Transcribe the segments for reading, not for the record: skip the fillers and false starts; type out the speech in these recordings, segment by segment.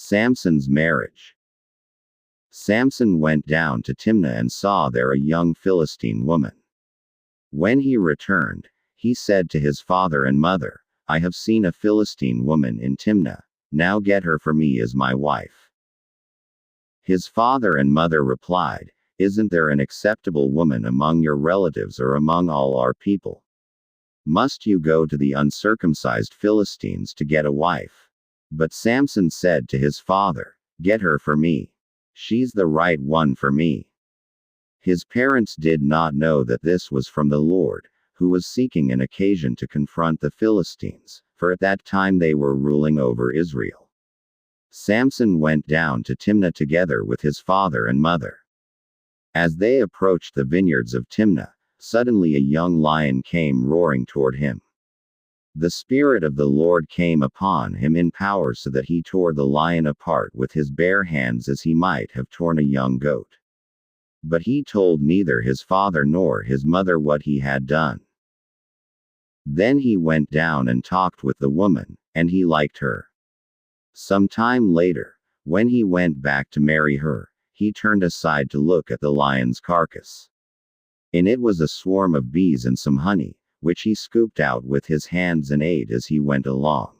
Samson's marriage. Samson went down to Timnah and saw there a young Philistine woman. When he returned, he said to his father and mother, "I have seen a Philistine woman in Timnah. Now get her for me as my wife." His father and mother replied, "Isn't there an acceptable woman among your relatives or among all our people? Must you go to the uncircumcised Philistines to get a wife?" But Samson said to his father, "Get her for me. She's the right one for me." His parents did not know that this was from the Lord, who was seeking an occasion to confront the Philistines, for at that time they were ruling over Israel. Samson went down to Timnah together with his father and mother. As they approached the vineyards of Timnah, suddenly a young lion came roaring toward him. The Spirit of the Lord came upon him in power so that he tore the lion apart with his bare hands as he might have torn a young goat. But he told neither his father nor his mother what he had done. Then he went down and talked with the woman, and he liked her. Some time later, when he went back to marry her, he turned aside to look at the lion's carcass. In it was a swarm of bees and some honey, which he scooped out with his hands and ate as he went along.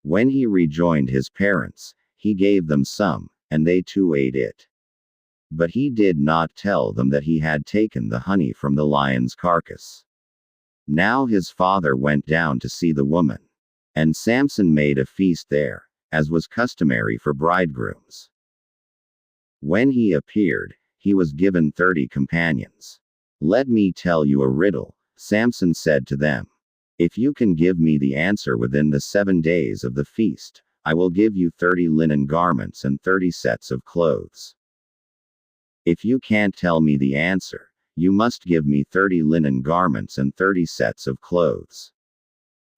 When he rejoined his parents, he gave them some, and they too ate it. But he did not tell them that he had taken the honey from the lion's carcass. Now his father went down to see the woman. And Samson made a feast there, as was customary for bridegrooms. When he appeared, he was given 30 companions. "Let me tell you a riddle," Samson said to them. "If you can give me the answer within the 7 days of the feast, I will give you 30 linen garments and 30 sets of clothes. If you can't tell me the answer, you must give me 30 linen garments and 30 sets of clothes."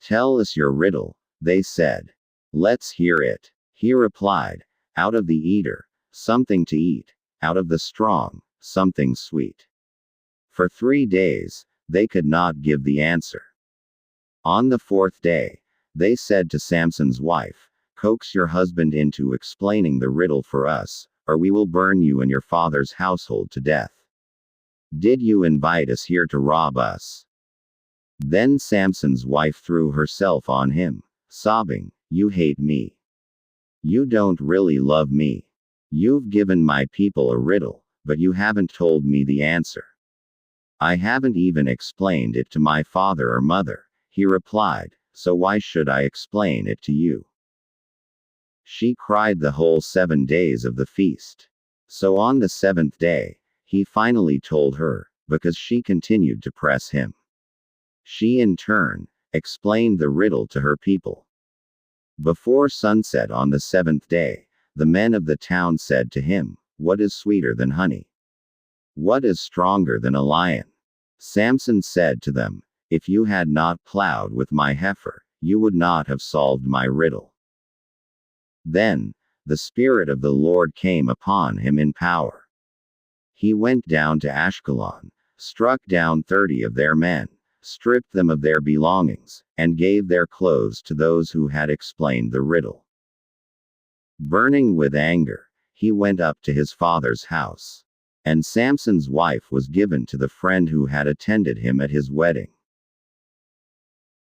"Tell us your riddle," they said. "Let's hear it." He replied, "Out of the eater, something to eat, out of the strong, something sweet." For 3 days, they could not give the answer. On the 4th day, they said to Samson's wife, "Coax your husband into explaining the riddle for us, or we will burn you and your father's household to death. Did you invite us here to rob us?" Then Samson's wife threw herself on him, sobbing, "You hate me. You don't really love me. You've given my people a riddle, but you haven't told me the answer." "I haven't even explained it to my father or mother," he replied, "so why should I explain it to you?" She cried the whole 7 days of the feast. So on the 7th day, he finally told her, because she continued to press him. She in turn explained the riddle to her people. Before sunset on the 7th day, the men of the town said to him, "What is sweeter than honey? What is stronger than a lion?" Samson said to them, "If you had not plowed with my heifer, you would not have solved my riddle." Then, the Spirit of the Lord came upon him in power. He went down to Ashkelon, struck down 30 of their men, stripped them of their belongings, and gave their clothes to those who had explained the riddle. Burning with anger, he went up to his father's house. And Samson's wife was given to the friend who had attended him at his wedding.